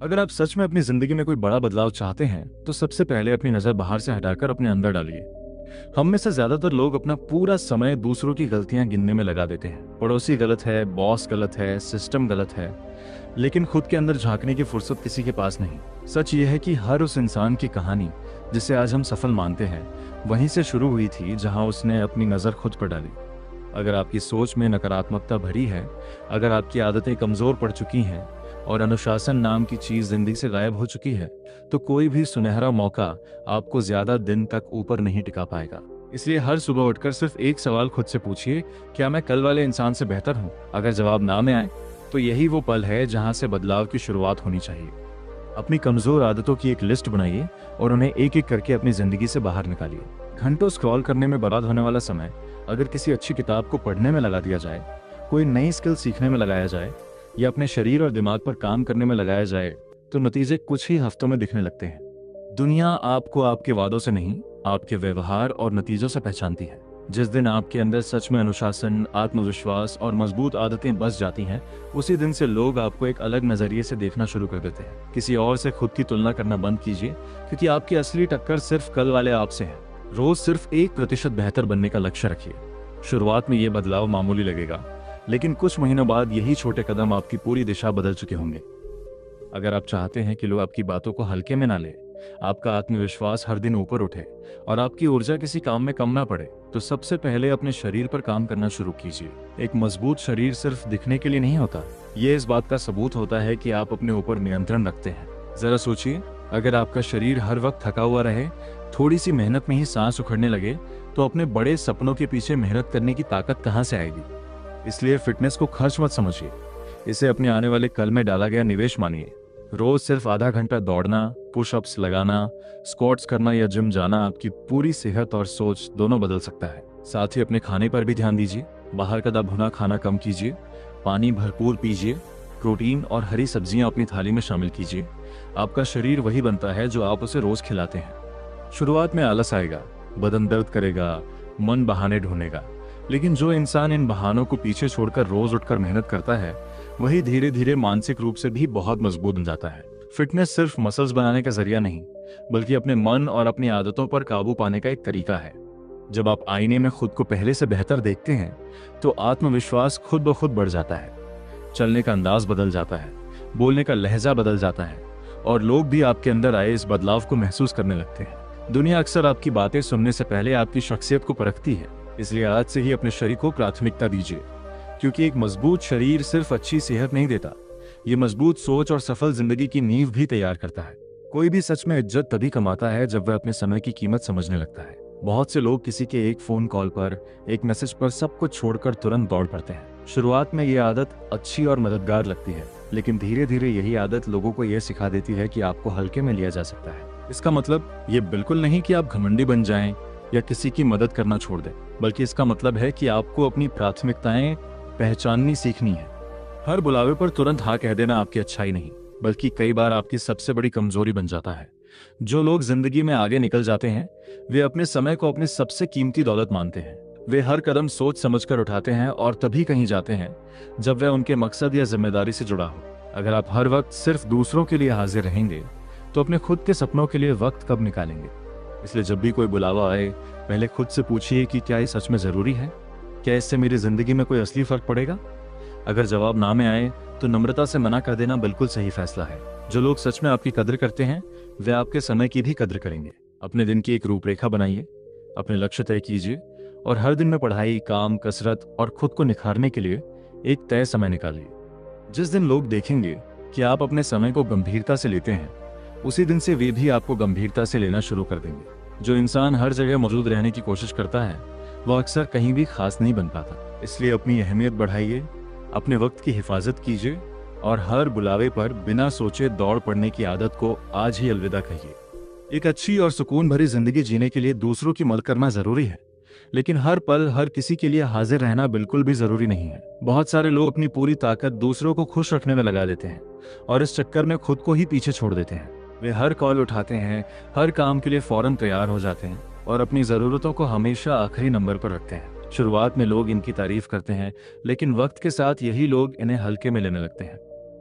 अगर आप सच में अपनी जिंदगी में कोई बड़ा बदलाव चाहते हैं तो सबसे पहले अपनी नजर बाहर से हटाकर अपने अंदर डालिए। हम में से ज्यादातर लोग अपना पूरा समय दूसरों की गलतियां गिनने में लगा देते हैं। पड़ोसी गलत है, बॉस गलत है, सिस्टम गलत है, लेकिन खुद के अंदर झांकने की फुर्सत किसी के पास नहीं। सच ये है कि हर उस इंसान की कहानी जिसे आज हम सफल मानते हैं वहीं से शुरू हुई थी जहां उसने अपनी नजर खुद पर डाली। अगर आपकी सोच में नकारात्मकता भरी है, अगर आपकी आदतें कमजोर पड़ चुकी हैं और अनुशासन नाम की चीज जिंदगी से गायब हो चुकी है, तो कोई भी सुनहरा मौका आपको ज्यादा दिन तक ऊपर नहीं टिका पाएगा। इसलिए हर सुबह उठकर सिर्फ एक सवाल खुद से पूछिए, क्या मैं कल वाले इंसान से बेहतर हूँ? अगर जवाब ना में आए तो यही वो पल है जहां से बदलाव की शुरुआत होनी चाहिए। अपनी कमजोर आदतों की एक लिस्ट बनाइए और उन्हें एक एक करके अपनी जिंदगी से बाहर निकालिए। घंटों स्क्रॉल करने में बर्बाद होने वाला समय अगर किसी अच्छी किताब को पढ़ने में लगा दिया जाए, कोई नई स्किल सीखने में लगाया जाए या अपने शरीर और दिमाग पर काम करने में लगाया जाए, तो नतीजे कुछ ही हफ्तों में दिखने लगते हैं। दुनिया आपको आपके वादों से नहीं, आपके व्यवहार और नतीजों से पहचानती है। जिस दिन आपके अंदर सच में अनुशासन, आत्मविश्वास और मजबूत आदतें बस जाती हैं, उसी दिन से लोग आपको एक अलग नजरिए से देखना शुरू कर देते हैं। किसी और से खुद की तुलना करना बंद कीजिए, क्योंकि आपकी असली टक्कर सिर्फ कल वाले आपसे है। रोज सिर्फ 1% बेहतर बनने का लक्ष्य रखिए। शुरुआत में ये बदलाव मामूली लगेगा, लेकिन कुछ महीनों बाद यही छोटे कदम आपकी पूरी दिशा बदल चुके होंगे। अगर आप चाहते हैं कि लोग आपकी बातों को हल्के में ना लें, आपका आत्मविश्वास हर दिन ऊपर उठे और आपकी ऊर्जा किसी काम में कम ना पड़े, तो सबसे पहले अपने शरीर पर काम करना शुरू कीजिए। एक मजबूत शरीर सिर्फ दिखने के लिए नहीं होता, ये इस बात का सबूत होता है कि आप अपने ऊपर नियंत्रण रखते हैं। जरा सोचिए, अगर आपका शरीर हर वक्त थका हुआ रहे, थोड़ी सी मेहनत में ही सांस उखड़ने लगे, तो अपने बड़े सपनों के पीछे मेहनत करने की ताकत कहाँ से आएगी? इसलिए फिटनेस को खर्च मत समझिए, इसे अपने आने वाले कल में डाला गया निवेश मानिए। रोज सिर्फ आधा घंटा दौड़ना, पुशअप्स लगाना, स्क्वाट्स करना या जिम जाना आपकी पूरी सेहत और सोच दोनों बदल सकता है। साथ ही अपने खाने पर भी ध्यान दीजिए। बाहर का भुना खाना कम कीजिए, पानी भरपूर पीजिए, प्रोटीन और हरी सब्जियां अपनी थाली में शामिल कीजिए। आपका शरीर वही बनता है जो आप उसे रोज खिलाते हैं। शुरुआत में आलस आएगा, बदन दर्द करेगा, मन बहाने ढूंढेगा, लेकिन जो इंसान इन बहानों को पीछे छोड़कर रोज उठकर मेहनत करता है, वही धीरे धीरे मानसिक रूप से भी बहुत मजबूत बन जाता है। फिटनेस सिर्फ मसल्स बनाने का जरिया नहीं, बल्कि अपने मन और अपनी आदतों पर काबू पाने का एक तरीका है। जब आप आईने में खुद को पहले से बेहतर देखते हैं, तो आत्मविश्वास खुद ब खुद बढ़ जाता है। चलने का अंदाज बदल जाता है, बोलने का लहजा बदल जाता है, और लोग भी आपके अंदर आए इस बदलाव को महसूस करने लगते हैं। दुनिया अक्सर आपकी बातें सुनने से पहले आपकी शख्सियत को परखती है, इसलिए आज से ही अपने शरीर को प्राथमिकता दीजिए, क्योंकि एक मजबूत शरीर सिर्फ अच्छी सेहत नहीं देता, ये मजबूत सोच और सफल जिंदगी की नींव भी तैयार करता है। कोई भी सच में इज्जत तभी कमाता है जब वह अपने समय की कीमत समझने लगता है। बहुत से लोग किसी के एक फोन कॉल पर, एक मैसेज पर सब कुछ छोड़कर तुरंत दौड़ पड़ते हैं। शुरुआत में ये आदत अच्छी और मददगार लगती है, लेकिन धीरे धीरे यही आदत लोगों को यह सिखा देती है कि आपको हल्के में लिया जा सकता है। इसका मतलब ये बिल्कुल नहीं कि आप घमंडी बन जाएं या किसी की मदद करना छोड़ दें, बल्कि इसका मतलब है कि आपको अपनी प्राथमिकताएं पहचाननी सीखनी है। हर बुलावे पर तुरंत हाँ कह देना आपकी अच्छाई नहीं, बल्कि कई बार आपकी सबसे बड़ी कमजोरी बन जाता है। जो लोग जिंदगी में आगे निकल जाते हैं, वे अपने समय को अपनी सबसे कीमती दौलत मानते हैं। वे हर कदम सोच समझकर उठाते हैं और तभी कहीं जाते हैं जब वह उनके मकसद या जिम्मेदारी से जुड़ा हो। अगर आप हर वक्त सिर्फ दूसरों के लिए हाजिर रहेंगे, तो अपने खुद के सपनों के लिए वक्त कब निकालेंगे? इसलिए जब भी कोई बुलावा आए, पहले खुद से पूछिए कि क्या ये सच में जरूरी है? क्या इससे मेरी जिंदगी में कोई असली फर्क पड़ेगा? अगर जवाब ना में आए, तो नम्रता से मना कर देना बिल्कुल सही फैसला है। जो लोग सच में आपकी कद्र करते हैं, वे आपके समय की भी कद्र करेंगे। अपने दिन की एक रूपरेखा बनाइए, अपने लक्ष्य तय कीजिए और हर दिन में पढ़ाई, काम, कसरत और खुद को निखारने के लिए एक तय समय निकालिए। जिस दिन लोग देखेंगे कि आप अपने समय को गंभीरता से लेते हैं, उसी दिन से वे भी आपको गंभीरता से लेना शुरू कर देंगे। जो इंसान हर जगह मौजूद रहने की कोशिश करता है, वह अक्सर कहीं भी खास नहीं बन पाता। इसलिए अपनी अहमियत बढ़ाइए, अपने वक्त की हिफाजत कीजिए और हर बुलावे पर बिना सोचे दौड़ पड़ने की आदत को आज ही अलविदा कहिए। एक अच्छी और सुकून भरी जिंदगी जीने के लिए दूसरों की मदद करना जरूरी है, लेकिन हर पल हर किसी के लिए हाजिर रहना बिल्कुल भी जरूरी नहीं है। बहुत सारे लोग अपनी पूरी ताकत दूसरों को खुश रखने में लगा देते हैं और इस चक्कर में खुद को ही पीछे छोड़ देते हैं। वे हर कॉल उठाते हैं, हर काम के लिए फौरन तैयार हो जाते हैं और अपनी जरूरतों को हमेशा आखिरी नंबर पर रखते हैं। शुरुआत में लोग इनकी तारीफ करते हैं, लेकिन वक्त के साथ यही लोग इन्हें हल्के में लेने लगते हैं।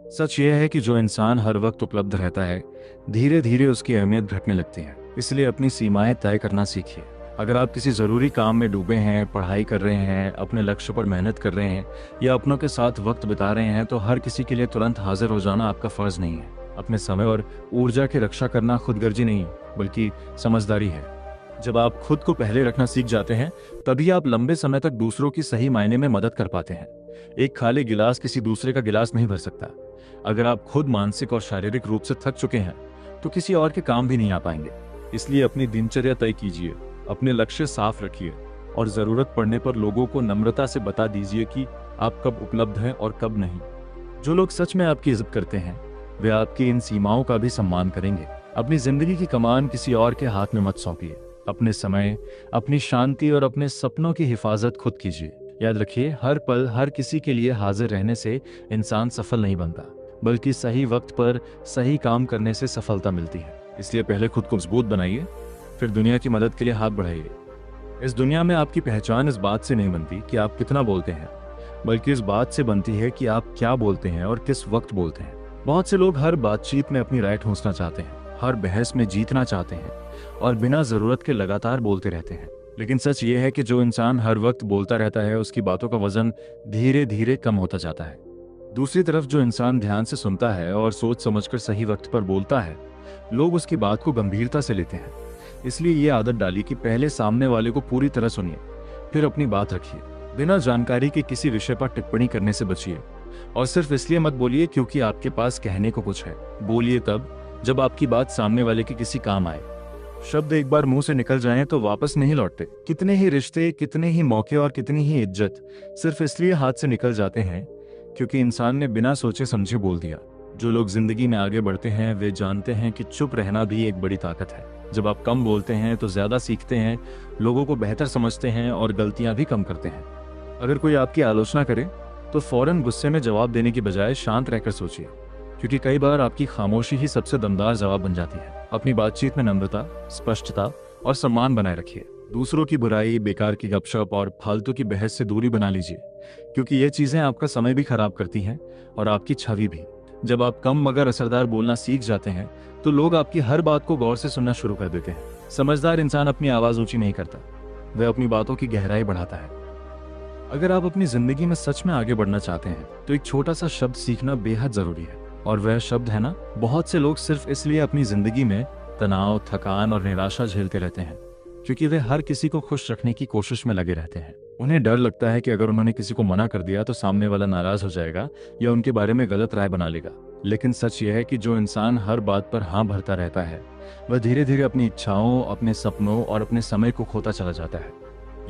सच यह है कि जो इंसान हर वक्त उपलब्ध रहता है, धीरे धीरे उसकी अहमियत घटने लगती है। इसलिए अपनी सीमाएं तय करना सीखिए। अगर आप किसी ज़रूरी काम में डूबे हैं, पढ़ाई कर रहे हैं, अपने लक्ष्य पर मेहनत कर रहे हैं या अपनों के साथ वक्त बिता रहे हैं, तो हर किसी के लिए तुरंत हाजिर हो जाना आपका फ़र्ज़ नहीं है। अपने समय और ऊर्जा की रक्षा करना खुदगर्जी नहीं बल्कि समझदारी है। जब आप खुद को पहले रखना सीख जाते हैं, तभी आप लंबे समय तक दूसरों की सही मायने में मदद कर पाते हैं। एक खाली गिलास किसी दूसरे का गिलास नहीं भर सकता। अगर आप खुद मानसिक और शारीरिक रूप से थक चुके हैं, तो किसी और के काम भी नहीं आ पाएंगे। इसलिए अपनी दिनचर्या तय कीजिए, अपने लक्ष्य साफ रखिए और ज़रूरत पड़ने पर लोगों को नम्रता से बता दीजिए कि आप कब उपलब्ध हैं और कब नहीं। जो लोग सच में आपकी इज्जत करते हैं, वे आपकी इन सीमाओं का भी सम्मान करेंगे। अपनी जिंदगी की कमान किसी और के हाथ में मत सौंपिए। अपने समय, अपनी शांति और अपने सपनों की हिफाजत खुद कीजिए। याद रखिए, हर पल हर किसी के लिए हाजिर रहने से इंसान सफल नहीं बनता, बल्कि सही वक्त पर सही काम करने से सफलता मिलती है। इसलिए पहले खुद को मजबूत बनाइए, फिर दुनिया की मदद के लिए हाथ बढ़ाइए। इस दुनिया में आपकी पहचान इस बात से नहीं बनती कि आप कितना बोलते हैं, बल्कि इस बात से बनती है कि आप क्या बोलते हैं और किस वक्त बोलते हैं। बहुत से लोग हर बातचीत में अपनी राय ठूंसना चाहते हैं, हर बहस में जीतना चाहते हैं और बिना जरूरत के लगातार बोलते रहते हैं। लेकिन सच ये है कि जो इंसान हर वक्त बोलता रहता है, उसकी बातों का वजन धीरे धीरे कम होता जाता है। दूसरी तरफ जो इंसान ध्यान से सुनता है और सोच समझकर सही वक्त पर बोलता है, लोग उसकी बात को गंभीरता से लेते हैं। इसलिए ये आदत डाली कि पहले सामने वाले को पूरी तरह सुनिए, फिर अपनी बात रखिए। बिना जानकारी के किसी विषय पर टिप्पणी करने से बचिए और सिर्फ इसलिए मत बोलिए क्योंकि आपके पास कहने को कुछ है। बोलिए तब जब आपकी बात सामने वाले के किसी काम आए। शब्द एक बार मुंह से निकल जाएं तो वापस नहीं लौटते। कितने ही रिश्ते, कितने ही मौके और कितनी ही इज्जत सिर्फ इसलिए हाथ से निकल जाते हैं क्योंकि इंसान ने बिना सोचे समझे बोल दिया। जो लोग जिंदगी में आगे बढ़ते हैं, वे जानते हैं कि चुप रहना भी एक बड़ी ताकत है। जब आप कम बोलते हैं तो ज्यादा सीखते हैं, लोगों को बेहतर समझते हैं और गलतियां भी कम करते हैं। अगर कोई आपकी आलोचना करे तो फौरन गुस्से में जवाब देने की बजाय शांत रहकर सोचिए, क्योंकि कई बार आपकी खामोशी ही सबसे दमदार जवाब बन जाती है। अपनी बातचीत में नम्रता, स्पष्टता और सम्मान बनाए रखिए। दूसरों की बुराई, बेकार की गपशप और फालतू की बहस से दूरी बना लीजिए, क्योंकि ये चीजें आपका समय भी खराब करती हैं और आपकी छवि भी। जब आप कम मगर असरदार बोलना सीख जाते हैं तो लोग आपकी हर बात को गौर से सुनना शुरू कर देते हैं। समझदार इंसान अपनी आवाज ऊंची नहीं करता, वह अपनी बातों की गहराई बढ़ाता है। अगर आप अपनी जिंदगी में सच में आगे बढ़ना चाहते हैं तो एक छोटा सा शब्द सीखना बेहद जरूरी है, और वह शब्द है ना। बहुत से लोग सिर्फ इसलिए अपनी जिंदगी में तनाव, थकान और निराशा झेलते रहते हैं क्योंकि वे हर किसी को खुश रखने की कोशिश में लगे रहते हैं। उन्हें डर लगता है कि अगर उन्होंने किसी को मना कर दिया तो सामने वाला नाराज हो जाएगा या उनके बारे में गलत राय बना लेगा। लेकिन सच यह है कि जो इंसान हर बात पर हाँ भरता रहता है, वह धीरे धीरे अपनी इच्छाओं, अपने सपनों और अपने समय को खोता चला जाता है।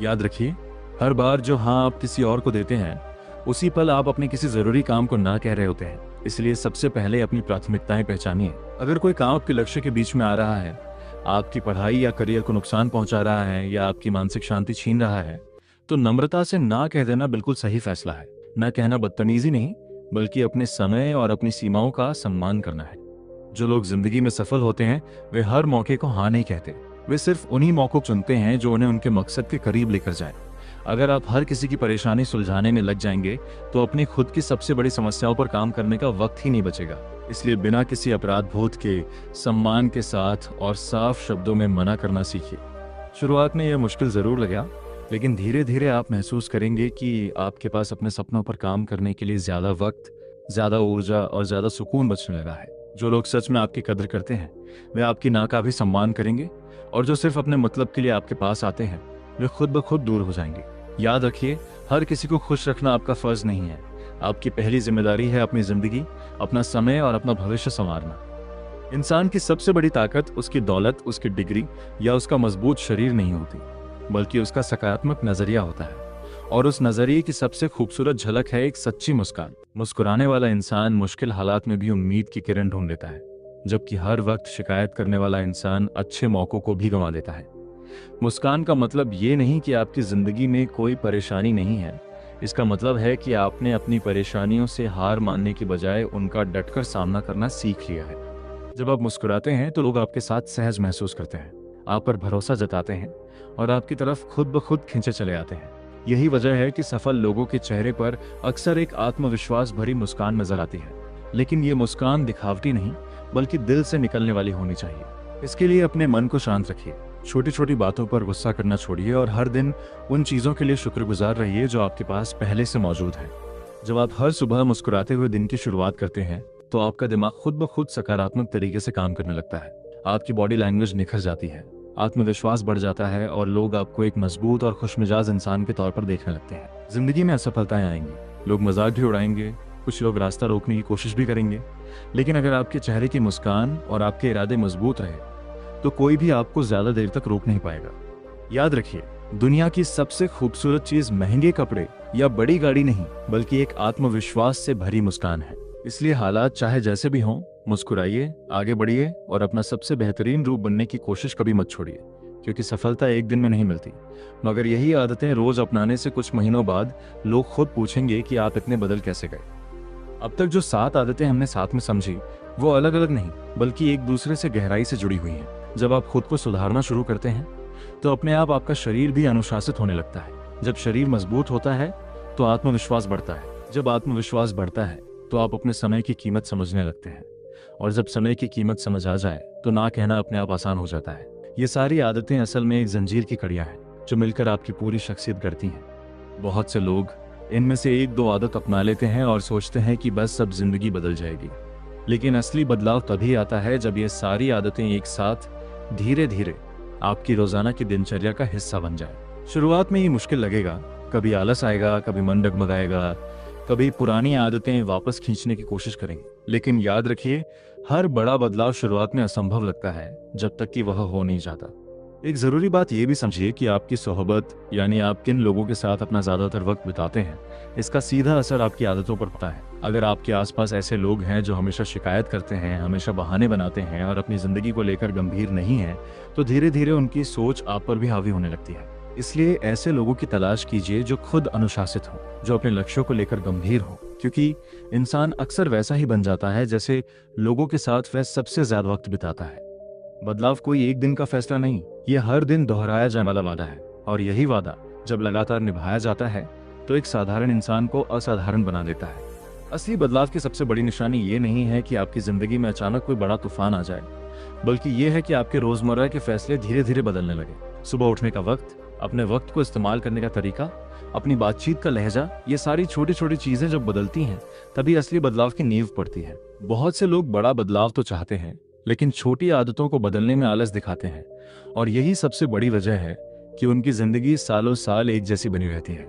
याद रखिए, हर बार जो हाँ आप किसी और को देते हैं, उसी पल आप अपने किसी जरूरी काम को ना कह रहे होते हैं। इसलिए सबसे पहले अपनी प्राथमिकताएं पहचानिए। अगर कोई काम आपके लक्ष्य के बीच में आ रहा है, आपकी पढ़ाई या करियर को नुकसान पहुंचा रहा है या आपकी मानसिक शांति छीन रहा है, तो नम्रता से ना कह देना बिल्कुल सही फैसला है। ना कहना बदतमीजी नहीं, बल्कि अपने समय और अपनी सीमाओं का सम्मान करना है। जो लोग जिंदगी में सफल होते हैं, वे हर मौके को हाँ नहीं कहते। वे सिर्फ उन्हीं मौकों चुनते हैं जो उन्हें उनके मकसद के करीब लेकर जाए। अगर आप हर किसी की परेशानी सुलझाने में लग जाएंगे तो अपनी खुद की सबसे बड़ी समस्याओं पर काम करने का वक्त ही नहीं बचेगा। इसलिए बिना किसी अपराध बोध के, सम्मान के साथ और साफ शब्दों में मना करना सीखिए। शुरुआत में यह मुश्किल जरूर लगा, लेकिन धीरे धीरे आप महसूस करेंगे कि आपके पास अपने सपनों पर काम करने के लिए ज्यादा वक्त, ज्यादा ऊर्जा और ज्यादा सुकून बचने लगा है। जो लोग सच में आपकी कदर करते हैं, वे आपकी ना का भी सम्मान करेंगे, और जो सिर्फ अपने मतलब के लिए आपके पास आते हैं, वे खुद ब खुद दूर हो जाएंगे। याद रखिए, हर किसी को खुश रखना आपका फर्ज नहीं है। आपकी पहली जिम्मेदारी है अपनी जिंदगी, अपना समय और अपना भविष्य संवारना। इंसान की सबसे बड़ी ताकत उसकी दौलत, उसकी डिग्री या उसका मजबूत शरीर नहीं होती, बल्कि उसका सकारात्मक नजरिया होता है। और उस नजरिए की सबसे खूबसूरत झलक है एक सच्ची मुस्कान। मुस्कुराने वाला इंसान मुश्किल हालात में भी उम्मीद की किरण ढूंढ लेता है, जबकि हर वक्त शिकायत करने वाला इंसान अच्छे मौकों को भी गंवा देता है। मुस्कान का मतलब ये नहीं कि आपकी जिंदगी में कोई परेशानी नहीं है। इसका मतलब है कि आपने अपनी परेशानियों से हार मानने की बजाय उनका डटकर सामना करना सीख लिया है। जब आप मुस्कुराते हैं तो लोग आपके साथ सहज महसूस करते हैं, आप पर भरोसा जताते हैं और आपकी तरफ खुद ब खुद खींचे चले आते हैं। यही वजह है कि सफल लोगों के चेहरे पर अक्सर एक आत्मविश्वास भरी मुस्कान नजर आती है। लेकिन ये मुस्कान दिखावटी नहीं बल्कि दिल से निकलने वाली होनी चाहिए। इसके लिए अपने मन को शांत रखिए, छोटी छोटी बातों पर गुस्सा करना छोड़िए और हर दिन उन चीज़ों के लिए शुक्रगुजार रहिए जो आपके पास पहले से मौजूद है। जब आप हर सुबह मुस्कुराते हुए दिन की शुरुआत करते हैं तो आपका दिमाग खुद ब खुद सकारात्मक तरीके से काम करने लगता है। आपकी बॉडी लैंग्वेज निखर जाती है, आत्मविश्वास बढ़ जाता है और लोग आपको एक मजबूत और खुशमिजाज इंसान के तौर पर देखने लगते हैं। जिंदगी में असफलताएं आएंगी, लोग मजाक भी उड़ाएंगे, कुछ लोग रास्ता रोकने की कोशिश भी करेंगे, लेकिन अगर आपके चेहरे की मुस्कान और आपके इरादे मजबूत रहे तो कोई भी आपको ज्यादा देर तक रोक नहीं पाएगा। याद रखिए, दुनिया की सबसे खूबसूरत चीज महंगे कपड़े या बड़ी गाड़ी नहीं बल्कि एक आत्मविश्वास से भरी मुस्कान है। इसलिए हालात चाहे जैसे भी हों, मुस्कुराइए, आगे बढ़िए और अपना सबसे बेहतरीन रूप बनने की कोशिश कभी मत छोड़िए, क्योंकि सफलता एक दिन में नहीं मिलती, मगर यही आदतें रोज अपनाने से कुछ महीनों बाद लोग खुद पूछेंगे कि आप इतने बदल कैसे गए। अब तक जो 7 आदतें हमने साथ में समझी वो अलग अलग नहीं बल्कि एक दूसरे से गहराई से जुड़ी हुई हैं। जब आप खुद को सुधारना शुरू करते हैं तो अपने आप आपका शरीर भी अनुशासित होने लगता है। जब शरीर मजबूत होता है तो आत्मविश्वास बढ़ता है। जब आत्मविश्वास बढ़ता है तो आप अपने समय की कीमत समझने लगते हैं, और जब समय की कीमत समझ आ जाए तो ना कहना अपने आप आसान हो जाता है। ये सारी आदतें असल में एक जंजीर की कड़ियां हैं जो मिलकर आपकी पूरी शख्सियत करती हैं। बहुत से लोग इनमें से 1-2 आदत अपना लेते हैं और सोचते हैं कि बस सब जिंदगी बदल जाएगी, लेकिन असली बदलाव तभी आता है जब ये सारी आदतें एक साथ धीरे धीरे आपकी रोजाना की दिनचर्या का हिस्सा बन जाए। शुरुआत में ये मुश्किल लगेगा, कभी आलस आएगा, कभी मन डगमगाएगा, कभी पुरानी आदतें वापस खींचने की कोशिश करेंगे, लेकिन याद रखिए, हर बड़ा बदलाव शुरुआत में असंभव लगता है जब तक कि वह हो नहीं जाता। एक जरूरी बात यह भी समझिए कि आपकी सोहबत यानी आप किन लोगों के साथ अपना ज्यादातर वक्त बिताते हैं, इसका सीधा असर आपकी आदतों पर पड़ता है। अगर आपके आसपास ऐसे लोग हैं जो हमेशा शिकायत करते हैं, हमेशा बहाने बनाते हैं और अपनी जिंदगी को लेकर गंभीर नहीं है, तो धीरे धीरे उनकी सोच आप पर भी हावी होने लगती है। इसलिए ऐसे लोगों की तलाश कीजिए जो खुद अनुशासित हो, जो अपने लक्ष्यों को लेकर गंभीर हो, क्योंकि इंसान अक्सर वैसा ही बन जाता है जैसे लोगों के साथ वह सबसे ज्यादा वक्त बिताता है। बदलाव कोई एक दिन का फैसला नहीं, ये हर दिन दोहराया जाने वाला वादा है, और यही वादा जब लगातार निभाया जाता है तो एक साधारण इंसान को असाधारण बना देता है। असली बदलाव की सबसे बड़ी निशानी ये नहीं है कि आपकी जिंदगी में अचानक कोई बड़ा तूफान आ जाए, बल्कि ये है कि आपके रोजमर्रा के फैसले धीरे धीरे बदलने लगे। सुबह उठने का वक्त, अपने वक्त को इस्तेमाल करने का तरीका, अपनी बातचीत का लहजा, ये सारी छोटी छोटी चीजें जब बदलती हैं तभी असली बदलाव की नींव पड़ती है। बहुत से लोग बड़ा बदलाव तो चाहते हैं लेकिन छोटी आदतों को बदलने में आलस दिखाते हैं, और यही सबसे बड़ी वजह है कि उनकी जिंदगी सालों साल एक जैसी बनी रहती है।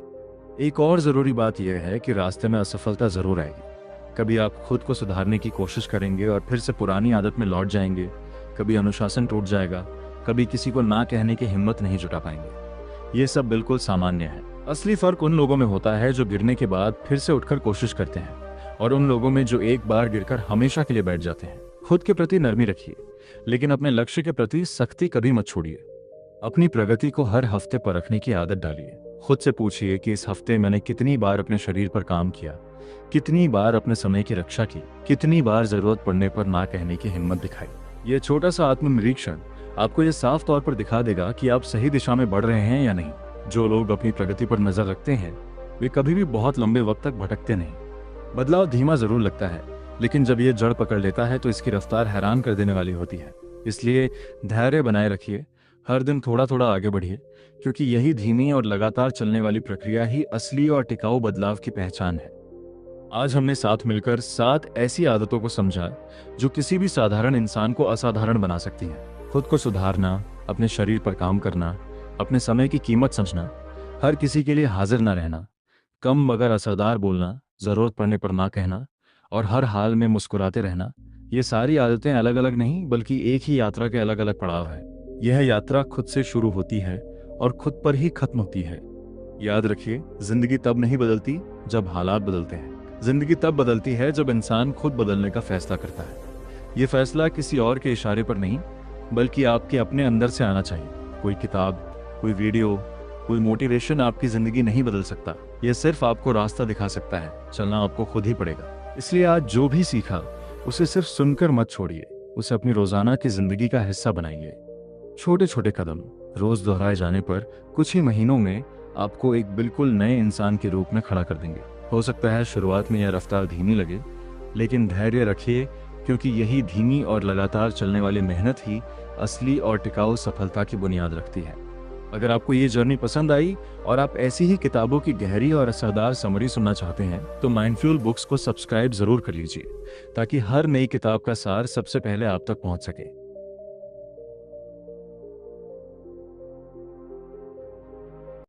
एक और जरूरी बात यह है कि रास्ते में असफलता जरूर आएगी। कभी आप खुद को सुधारने की कोशिश करेंगे और फिर से पुरानी आदत में लौट जाएंगे, कभी अनुशासन टूट जाएगा, कभी किसी को ना कहने की हिम्मत नहीं जुटा पाएंगे। ये सब बिल्कुल सामान्य है। असली फर्क उन लोगों में होता है जो गिरने के बाद फिर से उठकर कोशिश करते हैं, और उन लोगों में जो एक बार गिरकर हमेशा के लिए बैठ जाते हैं। खुद के प्रति नरमी रखिए, लेकिन अपने लक्ष्य के प्रति सख्ती कभी मत छोड़िए। अपनी प्रगति को हर हफ्ते परखने की आदत डालिए। खुद से पूछिए कि इस हफ्ते मैंने कितनी बार अपने शरीर पर काम किया, कितनी बार अपने समय की रक्षा की, कितनी बार जरूरत पड़ने पर ना कहने की हिम्मत दिखाई। यह छोटा सा आत्मनिरीक्षण आपको यह साफ तौर पर दिखा देगा कि आप सही दिशा में बढ़ रहे हैं या नहीं। जो लोग अपनी प्रगति पर नजर रखते हैं वे कभी भी बहुत लंबे वक्त तक भटकते नहीं। बदलाव धीमा जरूर लगता है, लेकिन जब ये जड़ पकड़ लेता है तो इसकी रफ्तार हैरान कर देने वाली होती है। इसलिए धैर्य बनाए रखिए, हर दिन थोड़ा थोड़ा आगे बढ़िए, क्योंकि यही धीमी और लगातार चलने वाली प्रक्रिया ही असली और टिकाऊ बदलाव की पहचान है। आज हमने साथ मिलकर 7 ऐसी आदतों को समझा जो किसी भी साधारण इंसान को असाधारण बना सकती हैं। खुद को सुधारना, अपने शरीर पर काम करना, अपने समय की कीमत समझना, हर किसी के लिए हाजिर न रहना, कम मगर असरदार बोलना, जरूरत पड़ने पर ना कहना और हर हाल में मुस्कुराते रहना। ये सारी आदतें अलग अलग नहीं बल्कि एक ही यात्रा के अलग अलग पड़ाव है। यह यात्रा खुद से शुरू होती है और खुद पर ही खत्म होती है। याद रखिए, जिंदगी तब नहीं बदलती जब हालात बदलते हैं। जिंदगी तब बदलती है जब इंसान खुद बदलने का फैसला करता है। यह फैसला किसी और के इशारे पर नहीं बल्कि आपके अपने अंदर से आना चाहिए। कोई किताब, कोई वीडियो, कोई मोटिवेशन आपकी जिंदगी नहीं बदल सकता। यह सिर्फ आपको रास्ता दिखा सकता है। चलना आपको खुद ही पड़ेगा। इसलिए आज जो भी सीखा उसे सिर्फ सुनकर मत छोड़िए, उसे अपनी रोजाना की जिंदगी का हिस्सा बनाइए। छोटे छोटे कदम रोज दोहराए जाने पर कुछ ही महीनों में आपको एक बिल्कुल नए इंसान के रूप में खड़ा कर देंगे। हो सकता है शुरुआत में यह रफ्तार धीमी लगे, लेकिन धैर्य रखिए, क्योंकि यही धीमी और लगातार चलने वाली मेहनत ही असली और टिकाऊ सफलता की बुनियाद रखती है। अगर आपको ये जर्नी पसंद आई और आप ऐसी ही किताबों की गहरी और असरदार समरी सुनना चाहते हैं तो माइंडफुल बुक्स को सब्सक्राइब जरूर कर लीजिए, ताकि हर नई किताब का सार सबसे पहले आप तक पहुंच सके।